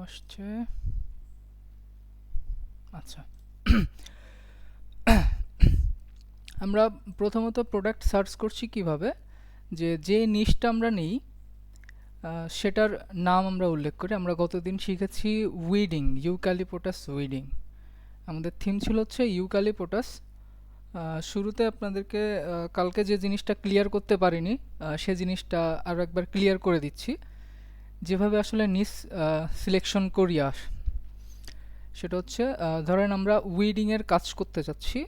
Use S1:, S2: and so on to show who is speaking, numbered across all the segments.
S1: আসছে। আচ্ছা, আমরা প্রথমত প্রোডাক্ট সার্চ করছি কিভাবে, যে নিশটা আমরা নিই সেটার নাম আমরা উল্লেখ করি। আমরা গতদিন শিখেছি উইডিং, ইউক্যালিপটাস উইডিং। আমাদের থিম ছিল হচ্ছে ইউক্যালিপটাস। শুরুতে আপনাদেরকে কালকে যে জিনিসটা ক্লিয়ার করতে পারিনি সে জিনিসটা আরও একবার ক্লিয়ার করে দিচ্ছি। যেভাবে আসলে নিশ সিলেকশন করি সেটা হচ্ছে ধরেন আমরা উইডিংয়ের কাজ করতে চাচ্ছি।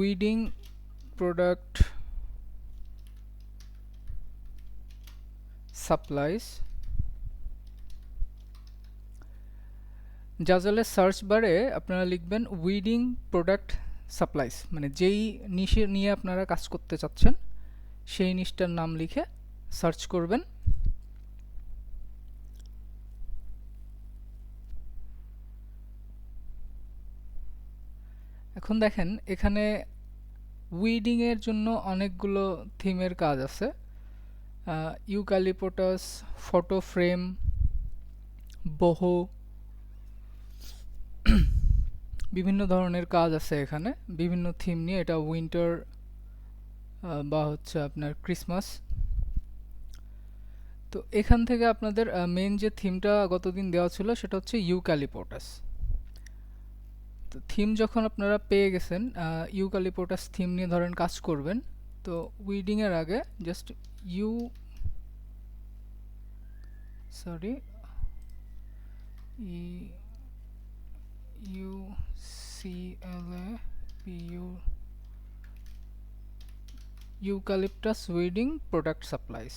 S1: উইডিং প্রোডাক্ট সাপ্লাইস, জাজালের সার্চ বারে আপনারা লিখবেন উইডিং প্রোডাক্ট সাপ্লাইস, মানে যেই নিশে নিয়ে আপনারা কাজ করতে চাচ্ছেন সেই নিশটার নাম লিখে সার্চ করবেন। এখন দেখেন এখানে উইডিংয়ের জন্য অনেকগুলো থিমের কাজ আছে। ইউক্যালিপটাস, ফটো ফ্রেম, বোহো, বিভিন্ন ধরনের কাজ আছে এখানে, বিভিন্ন থিম নিয়ে। এটা উইন্টার বা হচ্ছে আপনার ক্রিসমাস। তো এখান থেকে আপনাদের মেন যে থিমটা গতদিন দেওয়া ছিল সেটা হচ্ছে ইউক্যালিপটাস। তো থিম যখন আপনারা পেয়ে গেছেন, ইউক্যালিপটাস থিম নিয়ে ধরেন কাজ করবেন, তো উইডিংয়ের আগে just eucalyptus weeding product supplies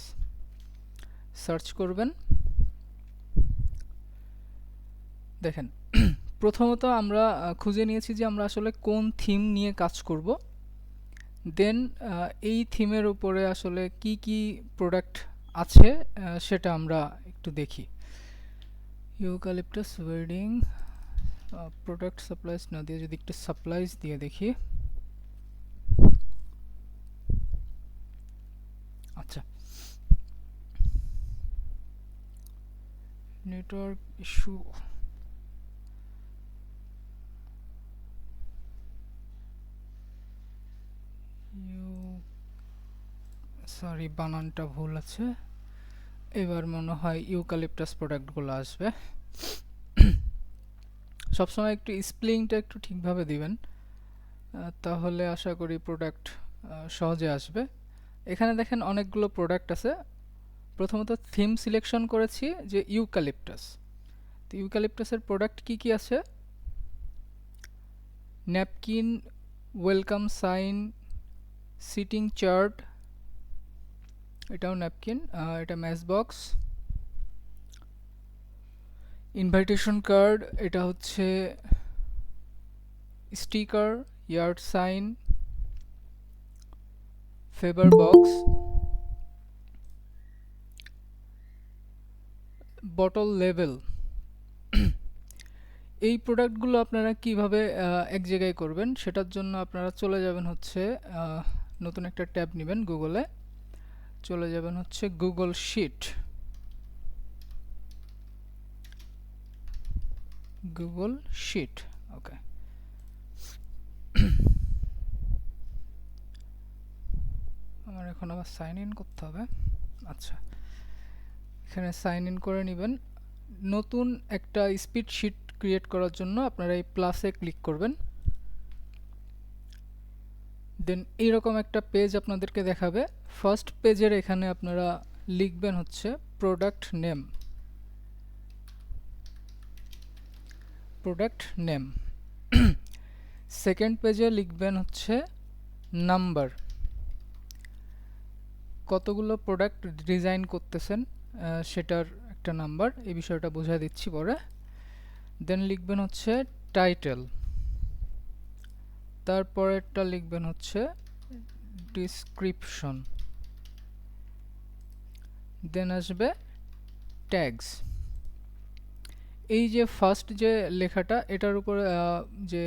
S1: search করবেন। দেখেন প্রথমত আমরা খুঁজে নিয়েছি যে আমরা আসলে কোন থিম নিয়ে কাজ করব। দেন এই থিমের উপরে আসলে কি কি প্রোডাক্ট আছে সেটা আমরা একটু দেখি। ইউক্যালিপটাস উইডিং প্রোডাক্ট সাপ্লাইস না দিয়ে যদি একটু সাপ্লাইস দিয়ে দেখি। আচ্ছা, নেটওয়ার্ক ইস্যু। সরি, বানানটা ভুল আছে। এবার মনে হয় ইউক্যালিপটাস প্রোডাক্টগুলো আসবে। সবসময় একটু স্পেলিংটা একটু ঠিকভাবে দিবেন, তাহলে আশা করি প্রোডাক্ট সহজে আসবে। এখানে দেখেন অনেকগুলো প্রোডাক্ট আছে। প্রথমত থিম সিলেকশন করেছি যে ইউক্যালিপটাস। তো ইউক্যালিপটাসের প্রোডাক্ট কি কি আছে? Napkin, welcome sign, seating chart, এটাও ন্যাপকিন, এটা ম্যাচ বক্স, ইনভাইটেশন কার্ড, এটা হচ্ছে sticker, yard sign, favour box, bottle label. এই প্রোডাক্টগুলো আপনারা কিভাবে এক জায়গায় করবেন সেটার জন্য আপনারা চলে যাবেন হচ্ছে নতুন একটা ট্যাব নেবেন, গুগলে চলে যাবেন হচ্ছে গুগল শিট। গুগল শিট, ওকে। আমার এখন আবার সাইন ইন করতে হবে। আচ্ছা, এখানে সাইন ইন করে নেবেন। নতুন একটা স্পিড শিট ক্রিয়েট করার জন্য আপনারা এই প্লাসে ক্লিক করবেন। দেন এইরকম একটা পেজ আপনাদেরকে দেখাবে। ফার্স্ট পেজের এখানে আপনারা লিখবেন হচ্ছে product name. Product name. Second পেজে লিখবেন হচ্ছে নাম্বার, কতগুলো প্রোডাক্ট ডিজাইন করতেছেন সেটার একটা নাম্বার, এই বিষয়টা বোঝা দিচ্ছি পরে। দেন লিখবেন হচ্ছে টাইটেল, তারপরেরটা লিখবেন হচ্ছে ডিসক্রিপশন, দেন আসবে ট্যাগস। এই যে ফার্স্ট যে লেখাটা, এটার উপরে যে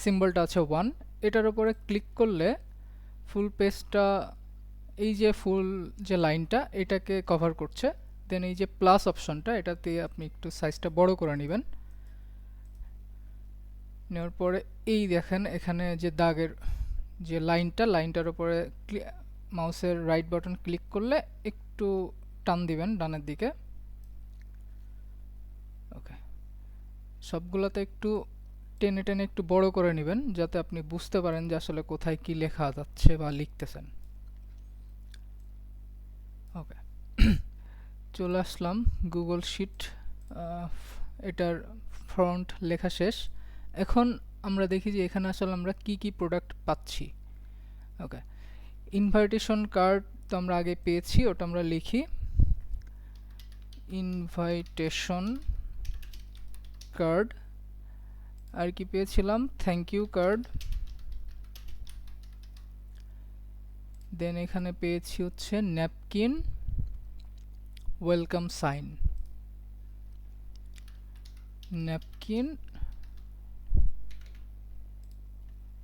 S1: সিম্বলটা আছে 1, এটার উপরে ক্লিক করলে ফুল পেজটা, এই যে ফুল যে লাইনটা এটাকে কভার করছে। দেন এই যে প্লাস অপশনটা, এটাতে আপনি একটু সাইজটা বড় করে নেবেন। নেওয়ার পরে এই দেখেন এখানে যে দাগের যে লাইনটার উপরে মাউসের রাইট বাটন ক্লিক করলে একটু টান দিবেন ডানের দিকে। ওকে, সবগুলোতে একটু টেনে টেনে একটু বড় করে নেবেন যাতে আপনি বুঝতে পারেন যে আসলে কোথায় কি লেখা যাচ্ছে বা লিখতেছেন। ওকে, চলে আসলাম গুগল শিট। এটার ফ্রন্ট লেখা শেষ। এখন আমরা দেখি যে এখানে আসলে আমরা কি কি প্রোডাক্ট পাচ্ছি। ওকে, ইনভাইটেশন কার্ড তো আমরা আগে পেয়েছি, ওটা আমরা লিখি ইনভাইটেশন কার্ড। আর কি পেয়েছিলাম, থ্যাংক ইউ কার্ড। দেন এখানে পেয়েছি হচ্ছে ন্যাপকিন, ওয়েলকাম সাইন। ন্যাপকিন,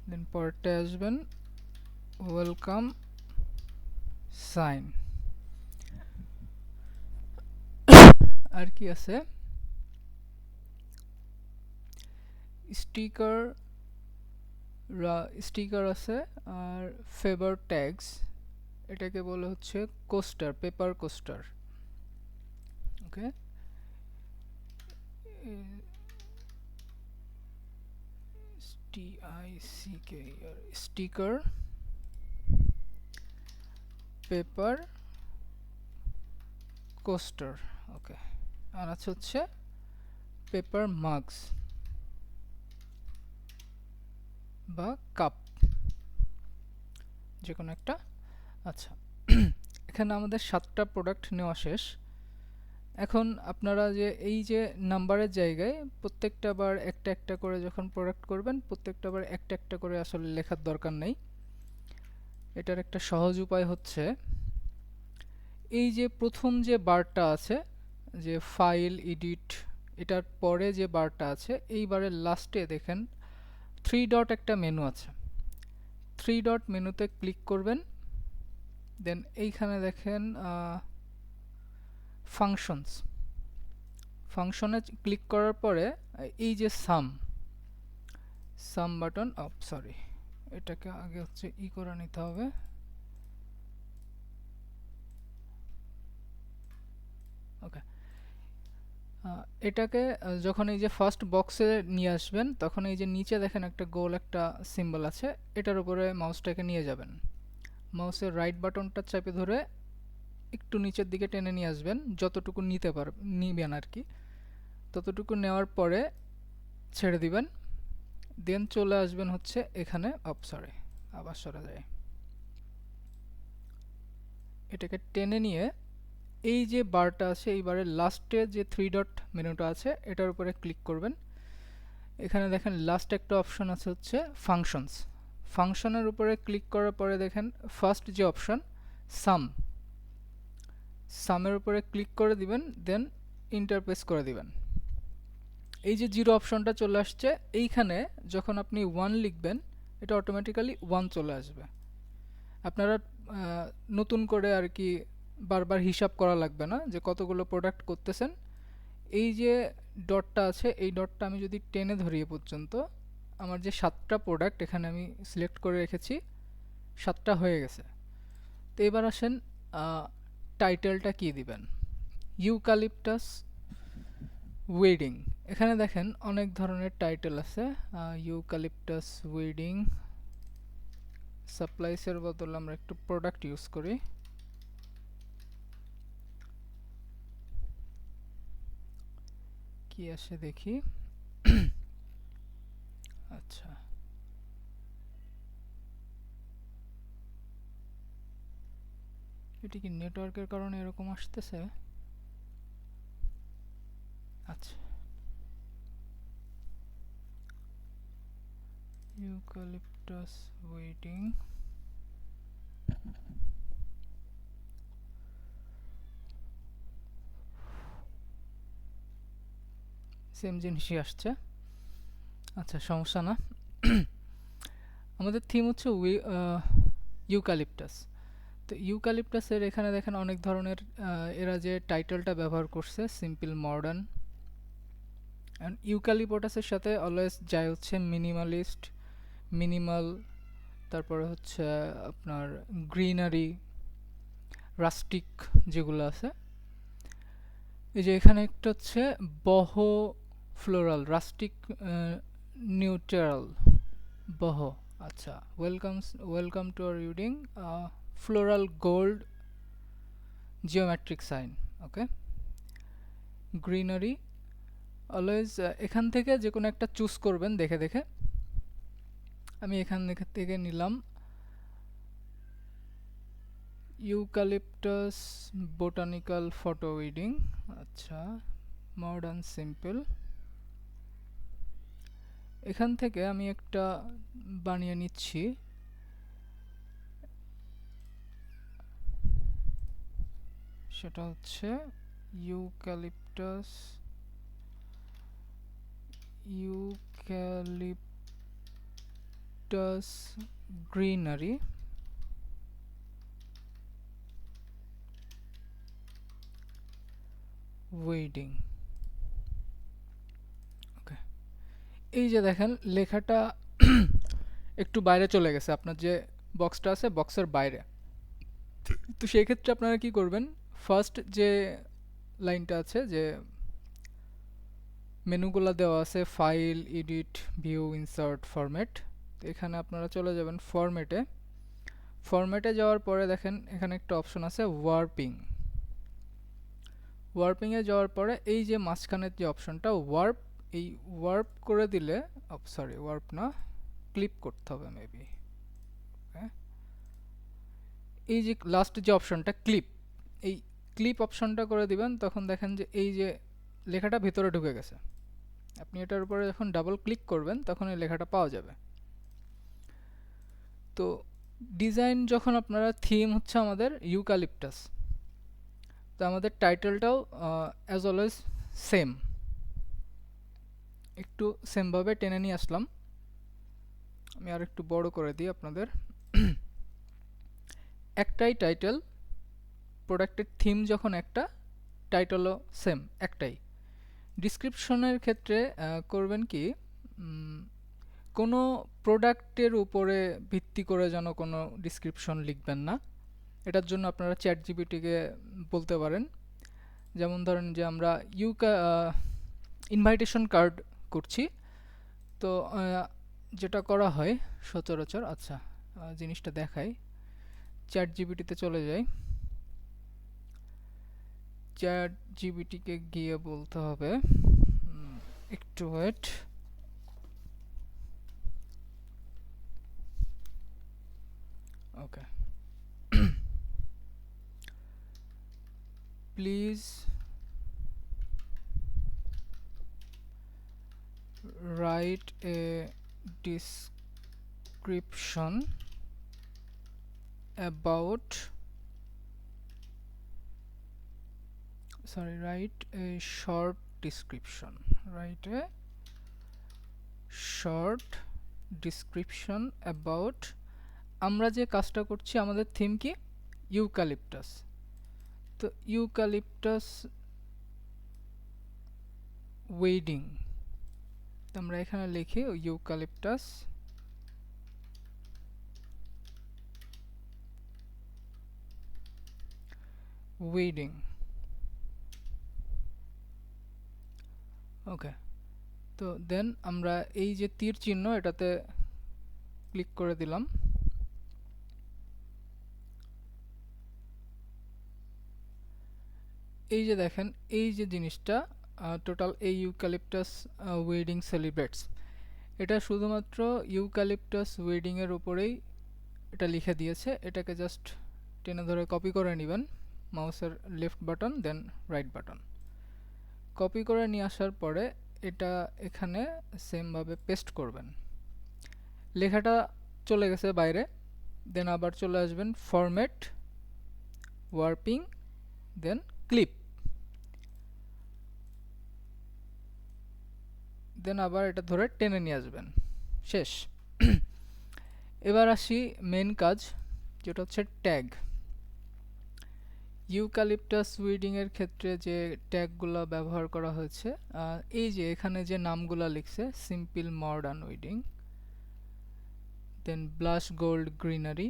S1: দেন পরেরটা আসবেন ওয়েলকাম সাইন। আর কি আছে, স্টিকার, স্টিকার আছে। আর ফেভার ট্যাগস, এটাকে বলে হচ্ছে কোস্টার, পেপার কোস্টার। ওকে, STICKER, স্টিকার, পেপার কোস্টার। ওকে, আর আছে হচ্ছে পেপার মাগস বা কাপ, যে কোনো একটা। আচ্ছা, এখানে আমাদের 7টা প্রোডাক্ট নেওয়া শেষ। এখন আপনারা যে এই যে নাম্বারের জায়গায় প্রত্যেকটা বার একটা একটা করে যখন প্রোডাক্ট করবেন, প্রত্যেকটা বার একটা একটা করে আসলে লেখার দরকার নেই। এটার একটা সহজ উপায় হচ্ছে, এই যে প্রথম যে বারটা আছে, যে ফাইল এডিট, এটার পরে যে বারটা আছে, এই বারের লাস্টে দেখেন 3 ডট একটা মেনু আছে। 3 ডট মেনুতে ক্লিক করবেন। দেন এইখানে দেখেন ফাংশনস, ফাংশনে ক্লিক করার পরে এই যে সাম বাটন, সরি, এটাকে আগে হচ্ছে করে নিতে হবে। ওকে, এটাকে যখন এই যে ফার্স্ট বক্সে নিয়ে আসবেন, তখন এই যে নিচে দেখেন একটা গোল একটা সিম্বল আছে, এটার উপরে মাউসটাকে নিয়ে যাবেন। মাউসের রাইট বাটনটা চেপে ধরে একটু নিচের দিকে টেনে নিয়ে আসবেন, যতটুকু নিবেন আর কি। ততটুকু নেওয়ার পরে ছেড়ে দিবেন। দেন চলে আসবেন হচ্ছে এখানে, সরি, আবার সরা যায়। এটাকে টেনে নিয়ে এই যে বারটা আছে, এই বারের লাস্টে যে 3 ডট মেনুটা আছে, এটার উপরে ক্লিক করবেন। এখানে দেখেন লাস্ট একটা অপশন আছে হচ্ছে ফাংশনস। ফাংশনের উপরে ক্লিক করার পরে দেখেন ফার্স্ট যে অপশন সামের উপরে ক্লিক করে দিবেন, দেন ইন্টারপ্রেস করে দিবেন। এই যে জিরো অপশনটা চলে আসছে, এইখানে যখন আপনি 1 লিখবেন, এটা অটোমেটিক্যালি 1 চলে আসবে। আপনারা নতুন করে আর কি বারবার হিসাব করা লাগবে না যে কতগুলো প্রোডাক্ট করতেছেন। এই যে ডটটা আছে, এই ডটটা আমি যদি টেনে ধরিয়ে পর্যন্ত, আমার যে 7টা প্রোডাক্ট এখানে আমি সিলেক্ট করে রেখেছি, 7টা হয়ে গেছে। তো এবার আসেন টাইটেলটা কি দিবেন। ইউক্যালিপটাস ওয়েডিং, এখানে দেখেন অনেক ধরনের টাইটেল আছে। ইউক্যালিপটাস ওয়েডিং, সাপ্লাইসের বদলে আমরা একটু প্রোডাক্ট ইউজ করি। কি আসে দেখি। আচ্ছা, এটি কি নেটওয়ার্কের কারণে এরকম আসতেছে? আচ্ছা, ইউক্যালিপটাস ওয়েডিং, সেম জিনিসই আসছে। আচ্ছা, সমস্যা না। আমাদের থিম হচ্ছে ইউক্যালিপটাস। তো তো ইউক্যালিপটাসের এখানে দেখেন অনেক ধরনের এরা যে টাইটেলটা ব্যবহার করছে সিম্পল মডার্ন, অ্যান্ড ইউক্যালিপটাসের সাথে অলওয়েজ যায় হচ্ছে মিনিমালিস্ট, মিনিমাল, তারপরে হচ্ছে আপনার গ্রিনারি, রাস্টিক যেগুলো আছে। এই যে এখানে একটা হচ্ছে বহ ফ্লোরাল, রাস্টিক নিউট্রাল, বহ। আচ্ছা, welcome to our reading floral gold geometric sign. Okay, greenery always এখান থেকে যে কোনো একটা চুজ করবেন দেখে দেখে। আমি এখান থেকে নিলাম ইউক্যালিপটাস বোটানিক্যাল ফটো উইডিং। আচ্ছা, মডার্ন সিম্পল। এখান থেকে আমি একটা বানিয়ে নিচ্ছি, সেটা হচ্ছে ইউক্যালিপটাস গ্রিনারি। ওয়েডিং। ওকে, এই যে দেখেন লেখাটা একটু বাইরে চলে গেছে, আপনার যে বক্সটা আছে বক্সের বাইরে। তো সেই ক্ষেত্রে আপনারা কি করবেন, ফার্স্ট যে লাইনটা আছে, যে মেনুগুলো দেওয়া আছে file, edit, view, insert, format, তো এখানে আপনারা চলে যাবেন ফরম্যাটে। ফরম্যাটে যাওয়ার পরে দেখেন এখানে একটা অপশন আছে ওয়ার্পিং। ওয়ার্পিংয়ে যাওয়ার পরে এই যে মাঝখানের যে অপশনটা ওয়ার্প, এই ওয়ার্প করে দিলে, সরি ওয়ার্প না, ক্লিপ করতে হবে মেবি। এই যে লাস্ট যে অপশনটা ক্লিপ, এই ক্লিপ অপশনটা করে দিবেন, তখন দেখেন যে এই যে লেখাটা ভিতরে ঢুকে গেছে। আপনি এটার উপরে যখন ডাবল ক্লিক করবেন তখন এই লেখাটা পাওয়া যাবে। তো ডিজাইন যখন আপনারা, থিম হচ্ছে আমাদের ইউক্যালিপটাস, তো আমাদের টাইটেলটাও অ্যাজ অলওয়েজ সেম, একটু সেমভাবে টেনে নিয়ে আসলাম। আমি আর একটু বড় করে দিই আপনাদের। একটাই টাইটেল, প্রোডাক্টের থিম যখন একটা, টাইটেলও সেম একটাই। ডিসক্রিপশনের ক্ষেত্রে করবেন কি, কোনো প্রোডাক্টের উপরে ভিত্তি করে যেন কোনো ডিসক্রিপশন লিখবেন না। এটার জন্য আপনারা চ্যাট জিপিটিকে বলতে পারেন। যেমন ধরেন যে আমরা ইনভাইটেশন কার্ড করছি, তো যেটা করা হয় সচরাচর, আচ্ছা জিনিসটা দেখাই, চ্যাট জিপিটিতে চলে যাই। চ্যাট জিপিটিকে গিয়ে বলতে হবে, একটু wait, okay, please write a description about, sorry, write a short description, write a short description about, আমরা যে কাজটা করছি আমাদের থিম কি, ইউক্যালিপটাস। তো ইউক্যালিপটাস ওয়েডিং, আমরা এখানে লিখি ইউক্যালিপটাস ওয়েডিং। ওকে, তো দেন আমরা এই যে তীর চিহ্ন এটাতে ক্লিক করে দিলাম। এই যে দেখেন এই যে জিনিসটা, টোটাল এই ইউক্যালিপটাস ওয়েডিং সেলিব্রেটস, এটা শুধুমাত্র ইউক্যালিপটাস ওয়েডিং এর উপরেই এটা লিখে দিয়েছে। এটাকে জাস্ট টেনে ধরে কপি করে নেবেন, মাউসের লেফট বাটন দেন রাইট বাটন, কপি করে নিয়ে আসার পরে এটা এখানে সেমভাবে পেস্ট করবেন। লেখাটা চলে গেছে বাইরে, দেন আবার চলে আসবেন ফরম্যাট, ওয়ার্পিং, দেন ক্লিপ, দেন আবার এটা ধরে টেনে নিয়ে আসবেন, শেষ। এবার আসি মেন কাজ, যেটা হচ্ছে ট্যাগ। ইউক্যালিপটাস উইডিং এর ক্ষেত্রে যে ট্যাগগুলো ব্যবহার করা হয়েছে, এই যে এখানে যে নামগুলো লিখছে, simple modern wedding, then blush gold greenery,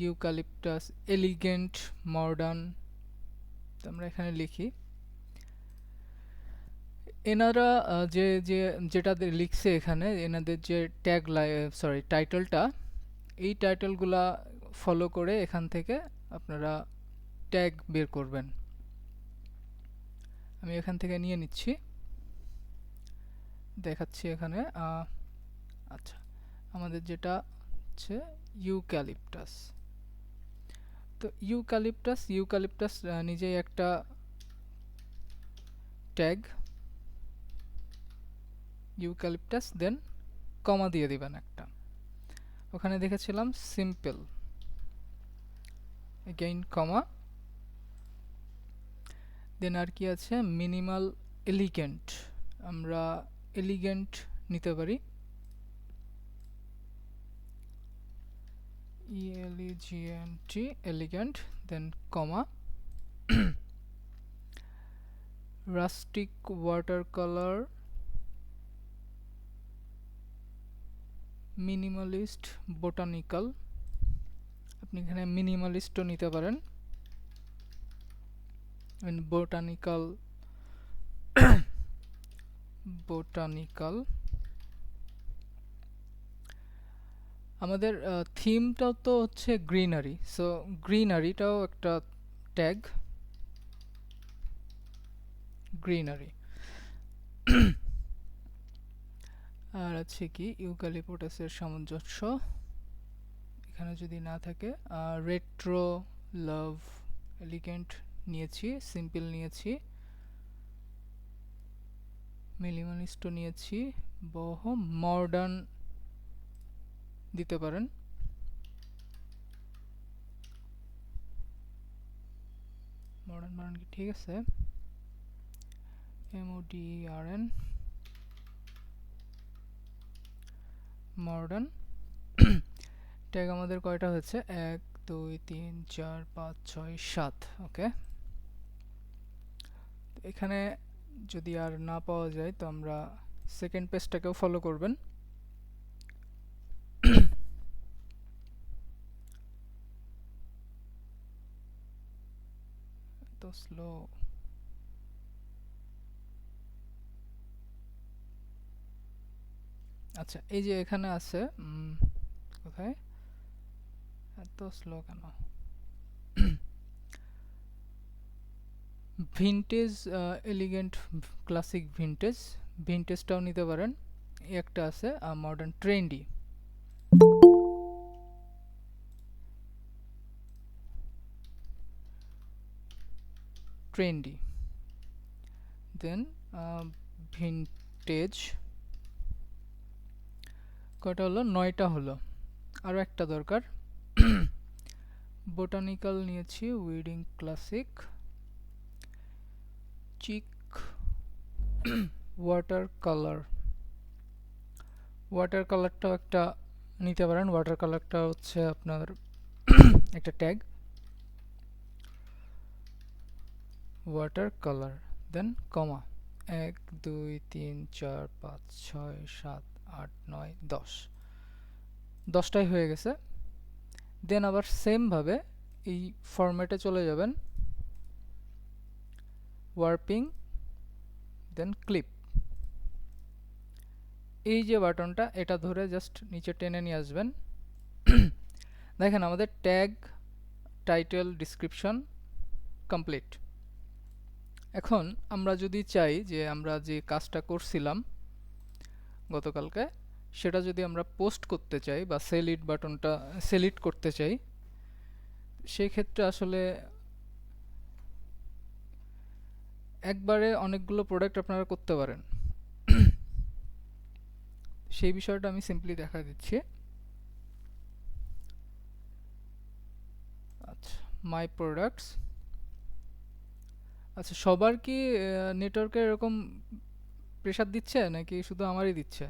S1: eucalyptus elegant modern, আমরা এখানে লিখি। এনারা যেটা লিখছে এখানে, এনাদের যে ট্যাগ টাইটেলটা, এই টাইটেলগুলা ফলো করে এখান থেকে আপনারা ট্যাগ বের করবেন। আমি এখান থেকে নিয়ে নিচ্ছি, দেখাচ্ছি এখানে। আচ্ছা, আমাদের যেটা হচ্ছে ইউক্যালিপটাস। তো ইউক্যালিপটাস নিজেই একটা ট্যাগ, ইউক্যালিপটাস, দেন কমা দিয়ে দিবেন একটা। ওখানে দেখেছিলাম সিম্পল, এগেইন কমা, দেন আর কি আছে, মিনিমাল এলিগেন্ট, আমরা এলিগেন্ট নিতে পারি, ELEGENT, elegant, then comma, rustic watercolour, minimalist botanical, আপনি এখানে মিনিমালিস্টও নিতে পারেন, বোটানিক্যাল। আমাদের থিমটাও তো হচ্ছে গ্রিনারি, সো গ্রিনারিটাও একটা ট্যাগ, গ্রিনারি। আর আছে কি ইউক্যালিপটাসের সামঞ্জস্য, এখানে যদি না থাকে, রেট্রো, লাভ, এলিগেন্ট নিয়েছি, সিম্পল নিয়েছি, মিনিমালিস্টও নিয়েছি, বহো মডার্ন দিতে পারেন, মডার্ন কি ঠিক আছে, MODERN, মডার্ন। ট্যাগ আমাদের কয়টা হয়েছে, 1 2 3 4 5 6 7, ওকে। এখানে যদি আর না পাওয়া যায় তো আমরা সেকেন্ড পেজটাকেও ফলো করবেন। তো স্লো, আচ্ছা এই যে এখানে আছে, কোথায়, এত স্লো কেন, ভিনটেজ, এলিগেন্ট, ক্লাসিক, ভিনটেজটাও নিতে পারেন, একটা আছে, মডার্ন, ট্রেন্ডি, দেন ভিনটেজ। কয়টা হলো, 9টা হলো, আরও একটা দরকার। বোটানিক্যাল নিয়েছি, উইডিং ক্লাসিক, চিক, ওয়াটার কালারটাও একটা নিতে পারেন, ওয়াটার কালারটা হচ্ছে আপনার একটা ট্যাগ, ওয়াটার কালার, দেন কমা, 1 2 3 4 5 6 7 8 9 10, 10টাই হয়ে গেছে। দেন আবার সেম ভাবে এই ফরম্যাটে চলে যাবেন, ওয়ার্পিং, দেন ক্লিপ, এই যে বাটনটা, এটা ধরে জাস্ট নিচে টেনে নিয়ে আসবেন। দেখেন আমাদের ট্যাগ, টাইটেল, ডিসক্রিপশন কমপ্লিট। এখন আমরা যদি চাই যে আমরা যে কাজটা করছিলাম গতকালকে, সেটা যদি আমরা পোস্ট করতে চাই বা সেলিট বাটনটা সেলিট করতে চাই, সেই ক্ষেত্রে আসলে একবারে অনেকগুলো প্রোডাক্ট আপনারা করতে পারেন। সেই বিষয়টা আমি সিম্পলি দেখা দিচ্ছি। আচ্ছা, মাই প্রোডাক্টস। আচ্ছা, সবার কি নেটওয়ার্কে এরকম প্রেসার দিচ্ছে নাকি শুধু আমারই দিচ্ছে?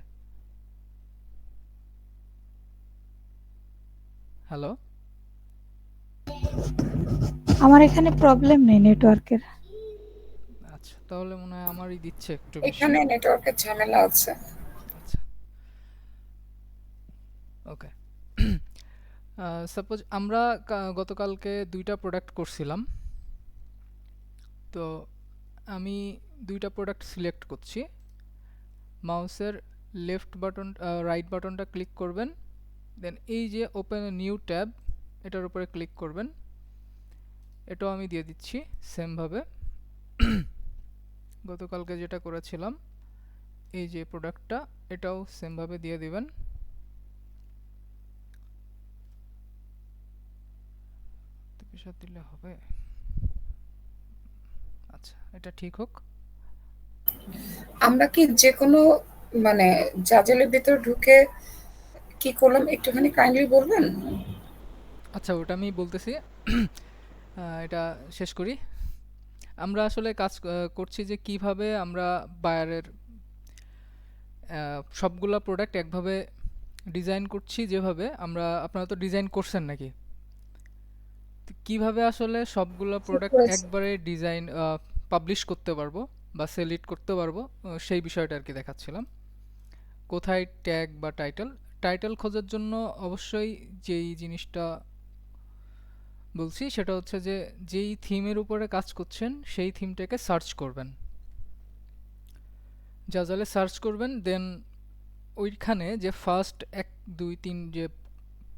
S1: হ্যালো।
S2: আমার এখানে প্রবলেম নেই নেটওয়ার্কের।
S1: আচ্ছা, তাহলে মনে হয় আমারই দিচ্ছে একটু বেশি।
S3: এখানে নেটওয়ার্কের ঝামেলা আছে।
S1: আচ্ছা, ওকে। সাপোজ আমরা গতকালকে 2টা প্রোডাক্ট করছিলাম, তো আমি 2টা প্রোডাক্ট সিলেক্ট করছি। মাউসের লেফট বাটন রাইট বাটনটা ক্লিক করবেন, দেন এই যে ওপেন এ নিউ ট্যাব, এটার উপরে ক্লিক করবেন। এটাও আমি দিয়ে দিচ্ছি সেমভাবে গতকালকে যেটা করেছিলাম, এই যে প্রোডাক্টটা, এটাও সেমভাবে দিয়ে দিবেন। পেশা দিলে হবে। আচ্ছা, এটা ঠিক হোক।
S3: আমরা কি যে কোনো মানে জাজেলের ভিতর ঢুকে কি করলাম একটুখানি কাইন্ডলি বলবেন?
S1: আচ্ছা, ওটা আমি বলতেছি। এটা শেষ করি। আমরা আসলে কাজ করছি যে কিভাবে আমরা বায়ারের সবগুলা প্রোডাক্ট একভাবে ডিজাইন করছি, যেভাবে আমরা, আপনারা তো ডিজাইন করছেন নাকি, তো কিভাবে আসলে সবগুলা
S3: ঠিক
S1: প্রোডাক্ট
S3: করেছি।
S1: একবারে ডিজাইন পাবলিশ করতে পারবো বা সেল ইট করতে পারবো, সেই বিষয়টা আর কি দেখাচ্ছিলাম। কোথায় ট্যাগ বা টাইটেল, টাইটেল খোঁজার জন্য অবশ্যই যেই জিনিসটা বলছি সেটা হচ্ছে যে যেই থিমের উপরে কাজ করছেন সেই থিমটাকে সার্চ করবেন। জাজালে সার্চ করবেন, দেন ওইখানে যে ফার্স্ট 1 2 3 যে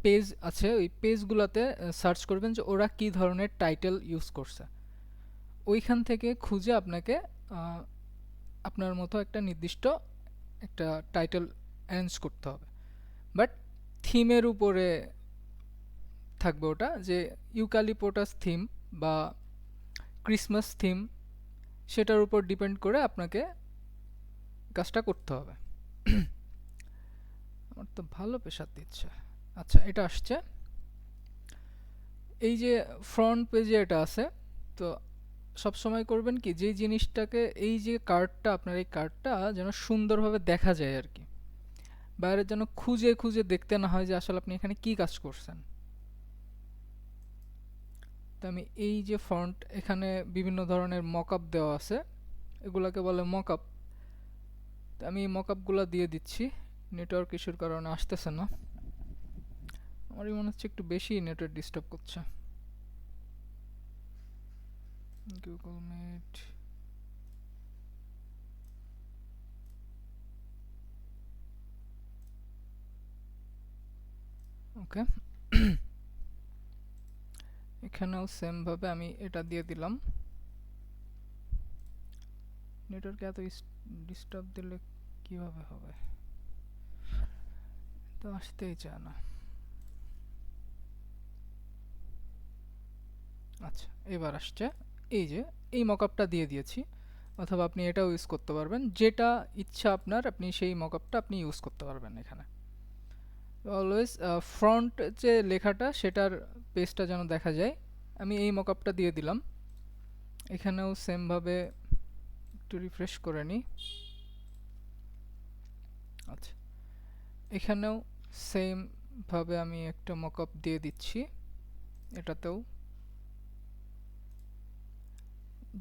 S1: পেজ আছে, ওই পেজগুলোতে সার্চ করবেন যে ওরা কি ধরনের টাইটেল ইউজ করছে। ওইখান থেকে খুঁজে আপনাকে আহ, আপনার মতো একটা নির্দিষ্ট একটা টাইটেল অ্যারেঞ্জ করতে হবে। বাট থিমের উপরে থাকবে ওটা, যে ইউক্যালিপটাস থিম বা ক্রিসমাস থিম, সেটার উপর ডিপেন্ড করে আপনাকে কাজটা করতে হবে। আমার তো ভালো প্রেশার দিচ্ছে। আচ্ছা, এটা আসছে। এই যে ফ্রন্ট পেজে এটা আছে, তো সব সময় করবেন কি, যেই জিনিসটাকে, এই যে কার্ডটা, আপনার এই কার্ডটা যেন সুন্দরভাবে দেখা যায় আর কি, বাইরে যেন খুঁজে খুঁজে দেখতে না হয় যে আসলে আপনি এখানে কি কাজ করছেন। তো আমি এই যে ফন্ট, এখানে বিভিন্ন ধরনের মকআপ দেওয়া আছে, এগুলাকে বলে মকআপ। তো আমি এই মকআপগুলো দিয়ে দিচ্ছি। নেটওয়ার্ক ইস্যুর কারণে আসতেছে না, আমারই মনে হচ্ছে একটু বেশি নেটওয়ার্ক ডিস্টার্ব করছে। গুগল মিট, ওকে। এখানেও সেম ভাবে আমি এটা দিয়ে দিলাম। নেটওয়ার্কে এত ডিস্টার্ব দিলে কিভাবে হবে, তো আসতেই চায় না। আচ্ছা, এবার আসছে। এই যে এই মকআপটা দিয়ে দিয়েছি, অথবা আপনি এটাও ইউজ করতে পারবেন, যেটা ইচ্ছা আপনার, আপনি সেই মকআপটা আপনি ইউজ করতে পারবেন এখানে। অলওয়েজ ফ্রন্ট যে লেখাটা সেটার পেজটা যেন দেখা যায়, আমি এই মকআপটা দিয়ে দিলাম। এখানেও সেম ভাবে একটু রিফ্রেশ করে নিই। আচ্ছা, এখানেও সেম ভাবে আমি একটা মকআপ দিয়ে দিচ্ছি, এটাতেও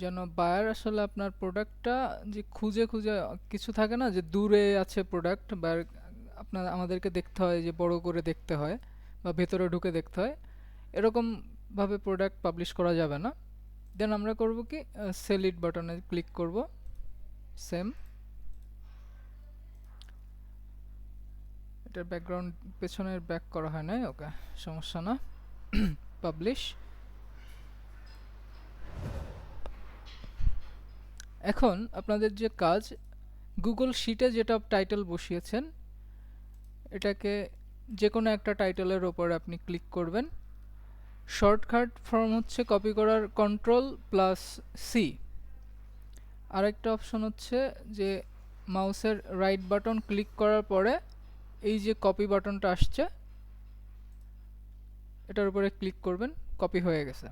S1: যেন বায়ার আসলে আপনার প্রোডাক্টটা যে খুঁজে খুঁজে, কিছু থাকে না যে দূরে আছে প্রোডাক্ট, বা আপনার, আমাদেরকে দেখতে হয় যে বড় করে দেখতে হয় বা ভেতরে ঢুকে দেখতে হয়, এরকম ভাবে প্রোডাক্ট পাবলিশ করা যাবে না। দেন আমরা করব কি, সেল ইট বাটনে ক্লিক করব। সেম, এটার ব্যাকগ্রাউন্ড পেছনের ব্যাক করা হয় নাই, ওকে, সমস্যা না। পাবলিশ। এখন আপনাদের যে কাজ, গুগল শিটে যেটা টাইটেল বসিয়েছেন, এটাকে যে কোনো একটা টাইটেলের ওপর আপনি ক্লিক করবেন। শর্টকাট ফর্ম হচ্ছে কপি করার কন্ট্রোল প্লাস সি। আরেকটা অপশন হচ্ছে যে মাউসের রাইট বাটন ক্লিক করার পরে এই যে কপি বাটনটা আসছে, এটার উপরে ক্লিক করবেন, কপি হয়ে গেছে।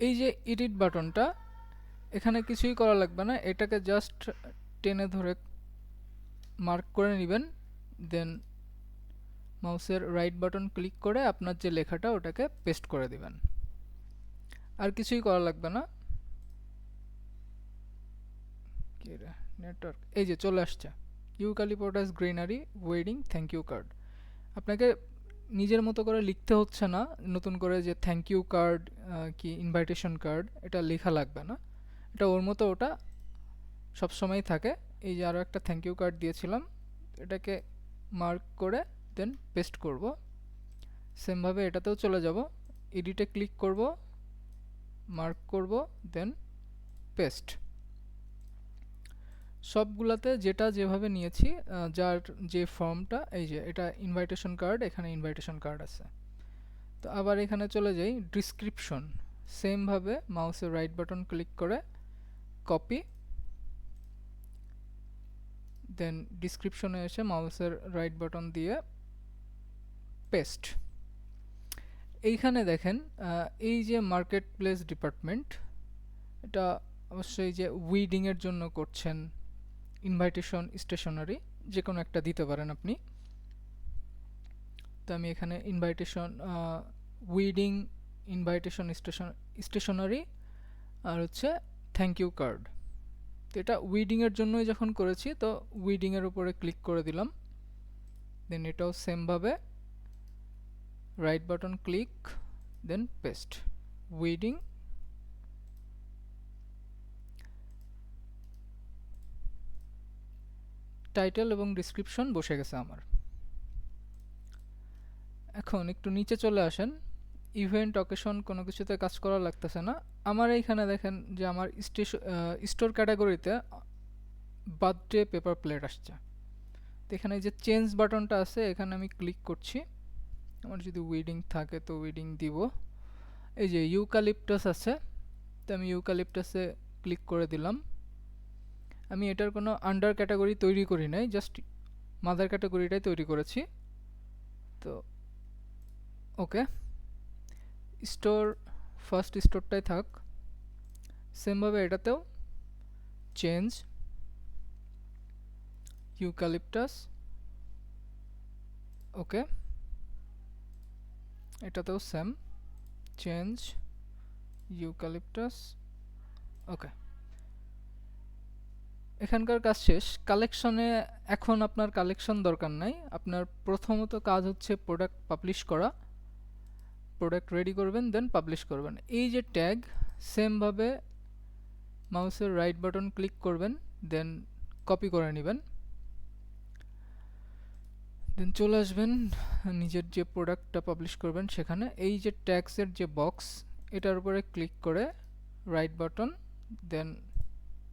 S1: এই যে এডিট বাটনটা, এখানে কিছুই করা লাগবে না, এটাকে জাস্ট টেনে ধরে মার্ক করে নেবেন, দেন মাউসের রাইট বাটন ক্লিক করে আপনার যে লেখাটা ওটাকে পেস্ট করে দিবেন। আর কিছুই করা লাগবে না। নেটওয়ার্ক এই যে চলে আসছে, eucalyptus greenery wedding thank you card. আপনাকে নিজের মতো করে লিখতে হচ্ছে না নতুন করে যে থ্যাংক ইউ কার্ড কি ইনভাইটেশন কার্ড, এটা লেখা লাগবে না, এটা ওর মতো ওটা সবসময় থাকে। এই যে আরও একটা থ্যাংক ইউ কার্ড দিয়েছিলাম, এটাকে মার্ক করে দেন পেস্ট করব। সেমভাবে এটাতেও চলে যাব, এডিটে ক্লিক করব, মার্ক করব, দেন পেস্ট। সবগুলাতে যেটা যেভাবে নিয়েছি, যার যে ফর্মটা, এই যে এটা ইনভাইটেশন কার্ড, এখানে ইনভাইটেশন কার্ড আছে। তো আবার এখানে চলে যাই ডিসক্রিপশন, সেমভাবে মাউসের রাইট বাটন ক্লিক করে কপি, দেন ডিসক্রিপশনে এসে মাউসের রাইট বাটন দিয়ে পেস্ট। এইখানে দেখেন এই যে মার্কেট প্লেস ডিপার্টমেন্ট, এটা অবশ্যই যে উইডিংয়ের জন্য করছেন, ইনভাইটেশন স্টেশনারি যে কোনো একটা দিতে পারেন আপনি। তো আমি এখানে ইনভাইটেশন উইডিং, ইনভাইটেশন স্টেশনারি আর হচ্ছে থ্যাংক ইউ কার্ড। তো এটা উইডিংয়ের জন্যই যখন করেছি, তো উইডিংয়ের উপরে ক্লিক করে দিলাম, দেন এটাও সেমভাবে রাইট বাটন ক্লিক, দেন পেস্ট, উইডিং। টাইটেল এবং ডিসক্রিপশন বসে গেছে আমার। এখন একটু নিচে চলে আসেন, ইভেন্ট অকেশন কোনো কিছুতে কাজ করা লাগতেছে না। আমার এইখানে দেখেন যে আমার স্টোর ক্যাটাগরিতে বার্থডে পেপার প্লেট আসছে। তো এখানে যে চেঞ্জ বাটনটা আছে, এখানে আমি ক্লিক করছি। আমার যদি উইডিং থাকে তো উইডিং দিব। এই যে ইউক্যালিপটাস আছে, তো আমি ইউক্যালিপটাসে ক্লিক করে দিলাম। আমি এটার কোনো আন্ডার ক্যাটাগরি তৈরি করি নাই, জাস্ট মাদার ক্যাটাগরিটাই তৈরি করেছি। তো ওকে, স্টোর ফার্স্ট স্টোরটাই থাক। সেমভাবে এটাতেও চেঞ্জ ইউক্যালিপটাস, ওকে, এটাতেও সেম চেঞ্জ ইউক্যালিপটাস, ওকে। এখানকার কাজ শেষ। কালেকশনে এখন আপনার কালেকশন দরকার নাই, আপনার প্রথমত কাজ হচ্ছে প্রোডাক্ট পাবলিশ করা। প্রোডাক্ট রেডি করবেন, দেন পাবলিশ করবেন। এই যে ট্যাগ, সেমভাবে মাউসের রাইট বাটন ক্লিক করবেন, দেন কপি করে নেবেন, দেন চলে আসবেন নিজের যে প্রোডাক্টটা পাবলিশ করবেন সেখানে। এই যে ট্যাগসের যে বক্স, এটার উপরে ক্লিক করে রাইট বাটন, দেন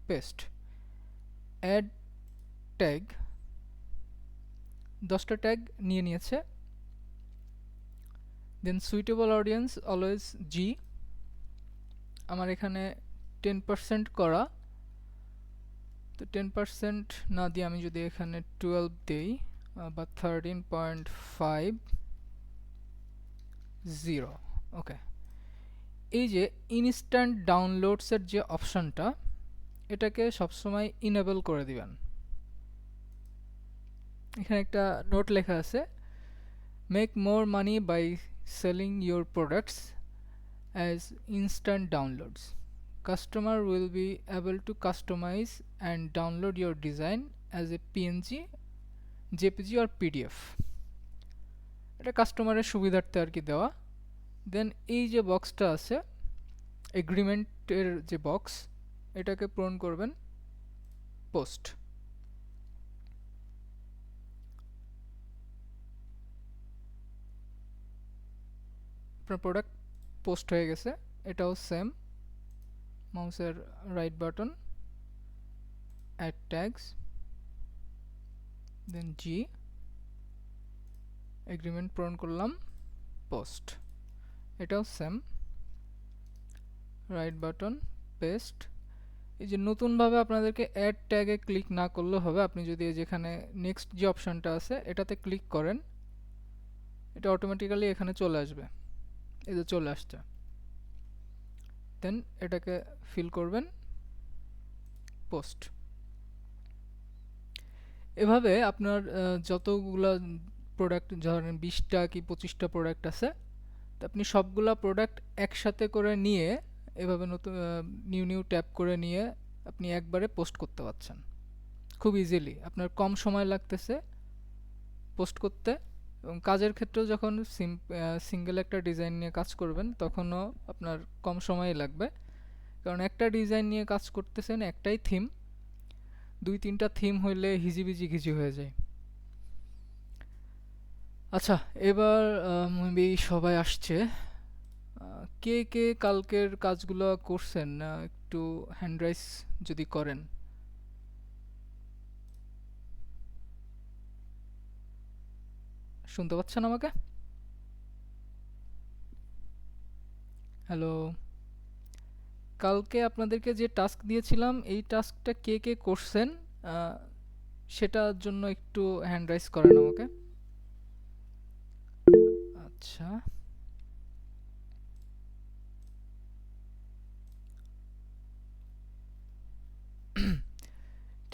S1: পেস্ট, অ্যাড ট্যাগ। 10টা ট্যাগ নিয়ে নিয়েছে। দেন সুইটেবল অডিয়েন্স অলওয়েজ জি, আমার এখানে 10% করা, তো 10% না দিয়ে আমি যদি এখানে 12 দেই বা 13.50, ওকে। এই যে ইনস্ট্যান্ট ডাউনলোডসের যে অপশানটা, এটাকে সবসময় ইনেবল করে দিবেন। এখানে একটা নোট লেখা আছে, make more money by selling your products as instant downloads, customer will be able to customize and download your design as a PNG, JPG আর পিডিএফ। এটা কাস্টমারের সুবিধার্থে আর কি দেওয়া। দেন এই যে বক্সটা আছে এগ্রিমেন্টের যে বক্স, এটাকে পূরণ করবেন পোস্ট। আপনার প্রোডাক্ট পোস্ট হয়ে গেছে। এটাও সেম, মাউসের রাইট বাটন, অ্যাড ট্যাগস, দেন জি, এগ্রিমেন্ট পূরণ করলাম, পোস্ট। এটাও সেম, রাইট বাটন, পেস্ট। এই যে নতুনভাবে আপনাদেরকে অ্যাড ট্যাগে ক্লিক না করলেও হবে, আপনি যদি যেখানে নেক্সট যে অপশানটা আছে এটাতে ক্লিক করেন, এটা অটোমেটিক্যালি এখানে চলে আসবে। এই যে চলে আসছে, দেন এটাকে ফিল করবেন, পোস্ট। এভাবে আপনার যতগুলা প্রোডাক্ট, ধরেন 20টা কি 25টা প্রোডাক্ট আছে, তো আপনি সবগুলা প্রোডাক্ট একসাথে করে নিয়ে এভাবে নতুন নিউ নিউ ট্যাব করে নিয়ে আপনি একবারে পোস্ট করতে পারছেন খুব ইজিলি। আপনার কম সময় লাগতেছে পোস্ট করতে, এবং কাজের ক্ষেত্রেও যখন সিঙ্গেল একটা ডিজাইন নিয়ে কাজ করবেন তখনও আপনার কম সময়ই লাগবে, কারণ একটা ডিজাইন নিয়ে কাজ করতেছেন, একটাই থিম, 2-3টা থিম হইলে হিজিবিজি ঘিজি হয়ে যায়। আচ্ছা, এবার মেবি সবাই আসছে। কে কে কালকের কাজগুলো করছেন একটু হ্যান্ড রাইজ যদি করেন। শুনতে পাচ্ছেন আমাকে? হ্যালো। কালকে আপনাদেরকে যে টাস্ক দিয়েছিলাম এই টাস্কটা কে কে করছেন আহ, সেটার জন্য একটু হ্যান্ড রাইজ করেন আমাকে। আচ্ছা,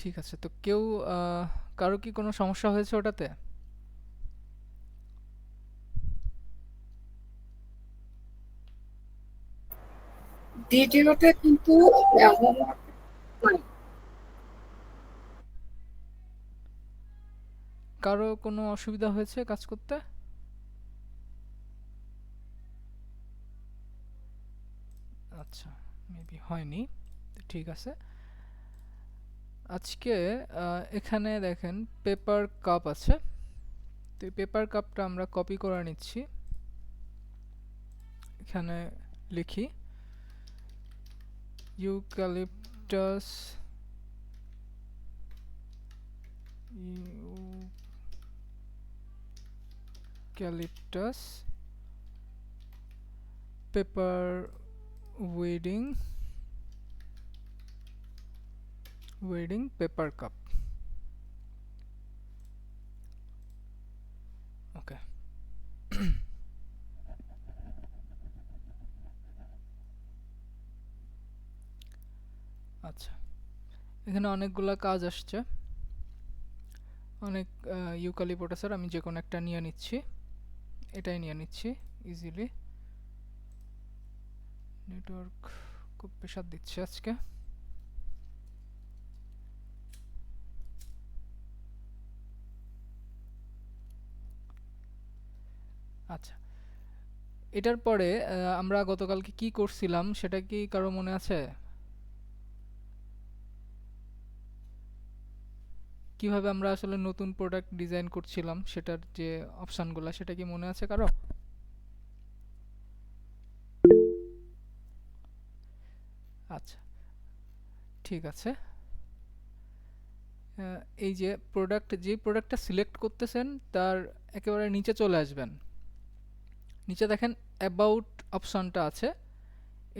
S1: ঠিক আছে। তো কেউ কারো কি কোনো সমস্যা হয়েছে ওটাতে?
S3: ভিডিওতে কিন্তু হোমওয়ার্ক নাই।
S1: কারো কোনো অসুবিধা হয়েছে কাজ করতে? আচ্ছা, মেবি হয়নি। তো ঠিক আছে। আজকে এখানে দেখেন পেপার কাপ আছে, তো এই পেপার কাপটা আমরা কপি করে নিচ্ছি। এখানে লিখি eucalyptus, eucalyptus paper wedding paper cup. Okay, আচ্ছা। এখানে অনেকগুলা কাজ আসছে, অনেক ইউক্যালিপটাসের। আমি যে কোনো একটা নিয়ে নিচ্ছি, এটাই নিয়ে নিচ্ছি ইজিলি। নেটওয়ার্ক খুব প্রেশার দিচ্ছে আজকে। আচ্ছা, এটার পরে আমরা গতকালকে কি করছিলাম সেটা কি কারো মনে আছে? কিভাবে আমরা আসলে নতুন প্রোডাক্ট ডিজাইন করছিলাম সেটার যে অপশানগুলো, সেটা কি মনে আছে কারো? আচ্ছা, ঠিক আছে। এই যে প্রোডাক্টটা সিলেক্ট করতেছেন তার একেবারে নিচে চলে আসবেন। নিচে দেখেন অ্যাবাউট অপশানটা আছে,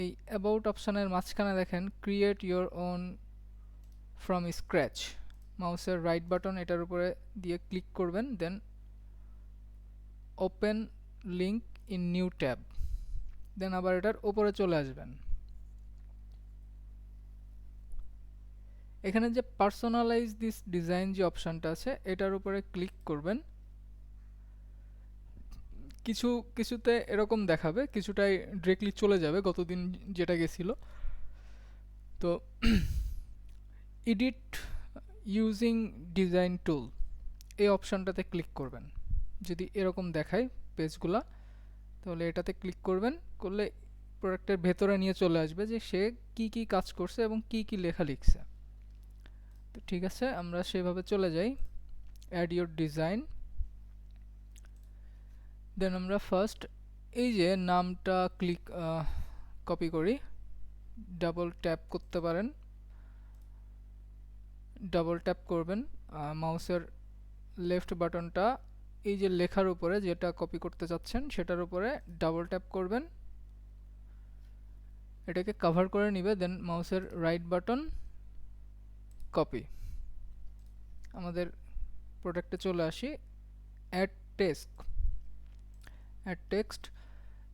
S1: এই অ্যাবাউট অপশানের মাঝখানে দেখেন create your own from scratch. মাউসের রাইট বাটন এটার উপরে দিয়ে ক্লিক করবেন, then open link in new tab, then আবার এটার উপরে চলে আসবেন। এখানে যে পার্সোনালাইজ দিস ডিজাইন যে অপশানটা আছে এটার উপরে ক্লিক করবেন। কিছুতে এরকম দেখাবে, কিছুটাই ডিরেক্টলি চলে যাবে গতদিন যেটা গেছিল। তো এডিট ইউজিং ডিজাইন টুল এই অপশানটাতে ক্লিক করবেন। যদি এরকম দেখায় পেজগুলা, তাহলে এটাতে ক্লিক করবেন, করলে প্রোডাক্টের ভেতরে নিয়ে চলে আসবে যে সে কি কি কাজ করছে এবং কি কি লেখা লিখছে। তো ঠিক আছে, আমরা সেভাবে চলে যাই। অ্যাড ইউর ডিজাইন, দেন আমরা ফার্স্ট এই যে নামটা কপি করি, ডাবল ট্যাপ করতে পারেন, ডাবল ট্যাপ করবেন মাউসের লেফট বাটনটা এই যে লেখার উপরে যেটা কপি করতে চাচ্ছেন সেটার উপরে ডাবল ট্যাপ করবেন, এটাকে কভার করে নিবে, দেন মাউসের রাইট বাটন কপি। আমাদের প্রোডাক্টে চলে আসি, অ্যাড টেক্সট,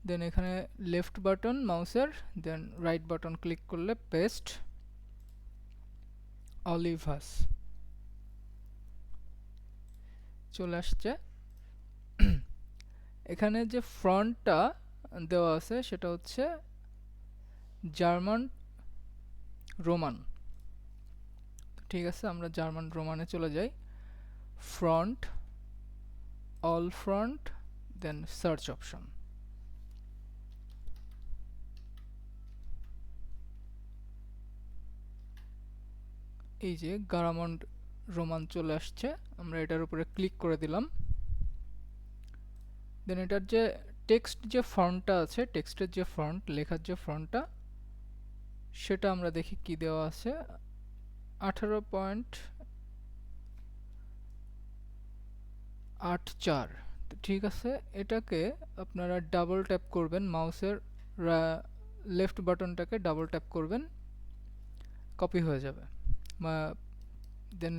S1: দেন এখানে লেফট বাটন মাউসের, দেন রাইট বাটন ক্লিক করলে পেস্ট অলিভাস চলে আসছে। এখানে যে ফ্রন্টটা দেওয়া আছে সেটা হচ্ছে জার্মান রোমান। ঠিক আছে, আমরা জার্মান রোমানে চলে যাই। ফ্রন্ট, অল ফ্রন্ট, দেন সার্চ অপশন। এই যে গারামন্ড রোমান চলে আসছে, আমরা এটার উপরে ক্লিক করে দিলাম। দেন এটার যে টেক্সট যে ফন্টটা আছে, টেক্সটের যে ফন্ট, লেখার যে ফন্টটা, সেটা আমরা দেখি কি দেওয়া আছে। 18.84। ঠিক আছে, এটাকে আপনারা ডাবল ট্যাপ করবেন, মাউসের লেফট বাটনটাকে ডাবল ট্যাপ করবেন, কপি হয়ে যাবে। দেন